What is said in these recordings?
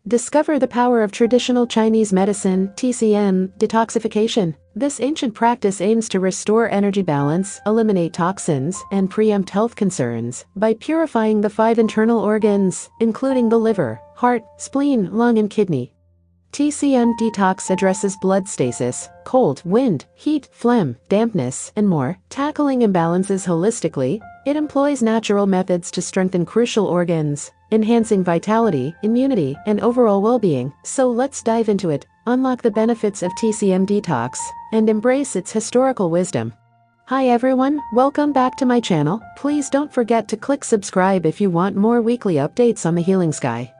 Discover the power of traditional Chinese medicine, TCM detoxification. This ancient practice aims to restore energy balance, eliminate toxins, and preempt health concerns by purifying the 5 internal organs, including the liver, heart, spleen, lung, and kidney. TCM Detox addresses blood stasis, cold, wind, heat, phlegm, dampness, and more. Tackling imbalances holistically, it employs natural methods to strengthen crucial organs, enhancing vitality, immunity, and overall well-being. So let's dive into it, unlock the benefits of TCM Detox, and embrace its historical wisdom. Hi everyone, welcome back to my channel. Please don't forget to click subscribe if you want more weekly updates on the healing sky.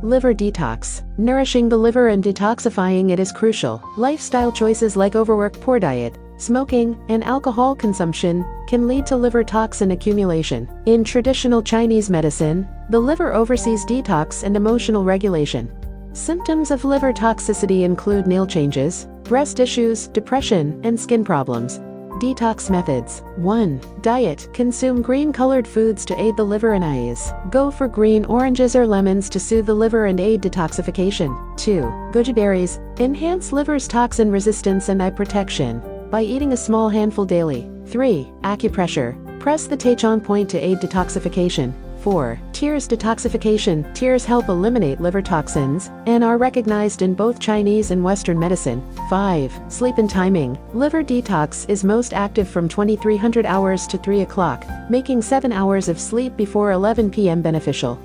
Liver detox. Nourishing the liver and detoxifying it is crucial. Lifestyle choices like overwork, poor diet, smoking, and alcohol consumption can lead to liver toxin accumulation. In traditional Chinese medicine, the liver oversees detox and emotional regulation. Symptoms of liver toxicity include nail changes, breast issues, depression, and skin problems. Detox methods. 1. Diet. Consume green-colored foods to aid the liver and eyes. Go for green oranges or lemons to soothe the liver and aid detoxification. 2. Goji berries. Enhance liver's toxin resistance and eye protection by eating a small handful daily. 3. Acupressure. Press the Taichung point to aid detoxification. 4. Tears detoxification. Tears help eliminate liver toxins and are recognized in both Chinese and Western medicine. 5. Sleep and timing. Liver detox is most active from 2300 hours to 3 o'clock, making 7 hours of sleep before 11 p.m. beneficial.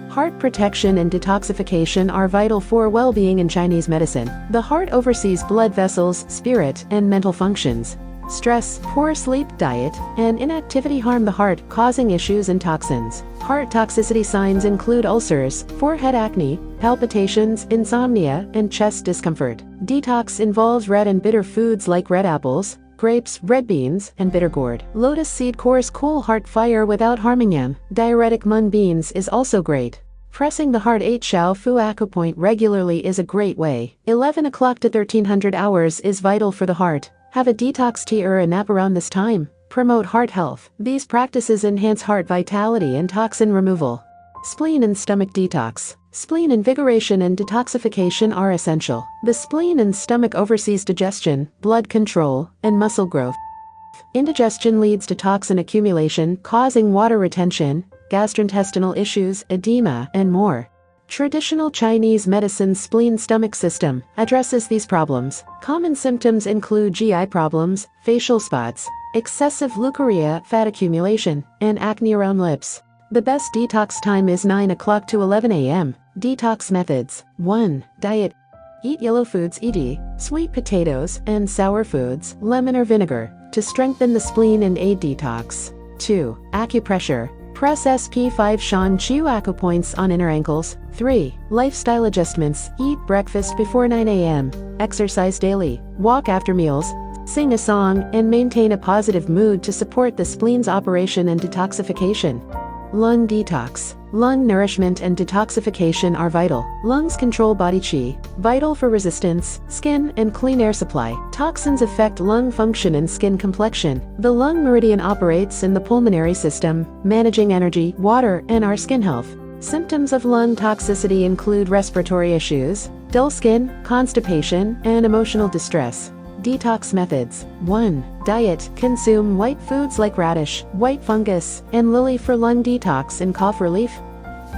Heart protection and detoxification are vital for well-being in Chinese medicine. The heart oversees blood vessels, spirit, and mental functions. Stress, poor sleep, diet, and inactivity harm the heart, causing issues and toxins. Heart toxicity signs include ulcers, forehead acne, palpitations, insomnia, and chest discomfort. Detox involves red and bitter foods like red apples, grapes, red beans, and bitter gourd. Lotus seed cores cool heart fire without harming them. Diuretic mung beans is also great. Pressing the heart 8 Xiao Fu acupoint regularly is a great way. 11 o'clock to 1300 hours is vital for the heart. Have a detox tea or a nap around this time. Promote heart health. These practices enhance heart vitality and toxin removal. Spleen and stomach detox. Spleen invigoration and detoxification are essential. The spleen and stomach oversees digestion, blood control, and muscle growth. Indigestion leads to toxin accumulation, causing water retention, gastrointestinal issues, edema, and more. Traditional Chinese medicine's spleen stomach system addresses these problems. Common symptoms include GI problems, facial spots, excessive leukorrhea, fat accumulation, and acne around lips. The best detox time is 9 o'clock to 11 a.m. Detox methods. 1. Diet. Eat yellow foods, e.g., sweet potatoes, and sour foods, lemon or vinegar, to strengthen the spleen and aid detox. 2. Acupressure. Press SP5 Shan Chiu acupoints on inner ankles. 3. Lifestyle adjustments. Eat breakfast before 9 a.m. Exercise daily. Walk after meals. Sing a song and maintain a positive mood to support the spleen's operation and detoxification. Lung detox. Lung nourishment and detoxification are vital. Lungs control body qi, vital for resistance, skin, and clean air supply. Toxins affect lung function and skin complexion. The lung meridian operates in the pulmonary system, managing energy, water, and our skin health. Symptoms of lung toxicity include respiratory issues, dull skin, constipation, and emotional distress. Detox methods. 1. Diet. Consume white foods like radish, white fungus, and lily for lung detox and cough relief.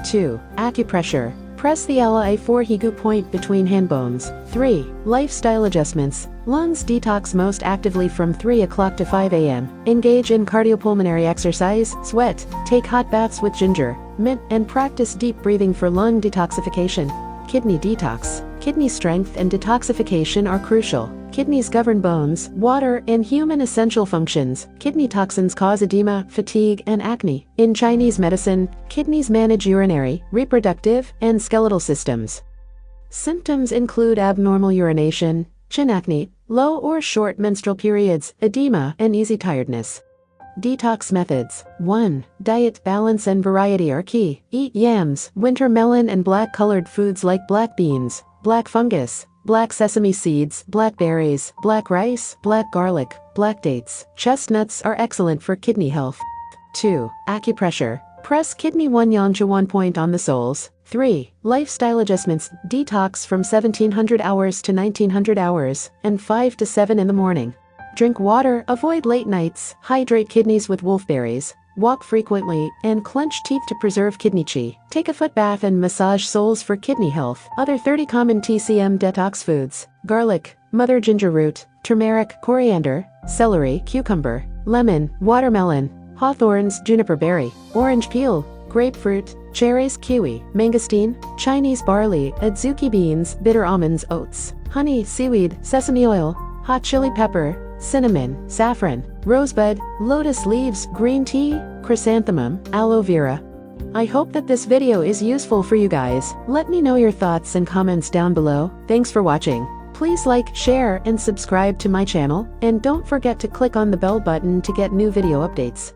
2. Acupressure. Press the Ala-4 Higu point between hand bones. 3. Lifestyle adjustments. Lungs detox most actively from 3 o'clock to 5 a.m. Engage in cardiopulmonary exercise, sweat, take hot baths with ginger, mint, and practice deep breathing for lung detoxification. Kidney detox. Kidney strength and detoxification are crucial. Kidneys govern bones, water, and human essential functions. Kidney toxins cause edema, fatigue, and acne. In Chinese medicine, kidneys manage urinary, reproductive, and skeletal systems. Symptoms include abnormal urination, chin acne, low or short menstrual periods, edema, and easy tiredness. Detox methods. 1. Diet balance and variety are key. Eat yams, winter melon, and black-colored foods like black beans, black fungus, black sesame seeds, black berries, black rice, black garlic, black dates. Chestnuts are excellent for kidney health. 2. Acupressure. Press kidney 1 Yangzhi 1 point on the soles. 3. Lifestyle adjustments. Detox from 1700 hours to 1900 hours, and 5 to 7 in the morning. Drink water, avoid late nights, hydrate kidneys with wolfberries, walk frequently, and clench teeth to preserve kidney qi. Take a foot bath and massage soles for kidney health. Other 30 common TCM detox foods: garlic, mother ginger root, turmeric, coriander, celery, cucumber, lemon, watermelon, hawthorns, juniper berry, orange peel, grapefruit, cherries, kiwi, mangosteen, Chinese barley, adzuki beans, bitter almonds, oats, honey, seaweed, sesame oil, hot chili pepper, cinnamon, saffron, rosebud, lotus leaves, green tea, chrysanthemum, aloe vera. I hope that this video is useful for you guys. Let me know your thoughts and comments down below. Thanks for watching. Please like, share, and subscribe to my channel, and don't forget to click on the bell button to get new video updates.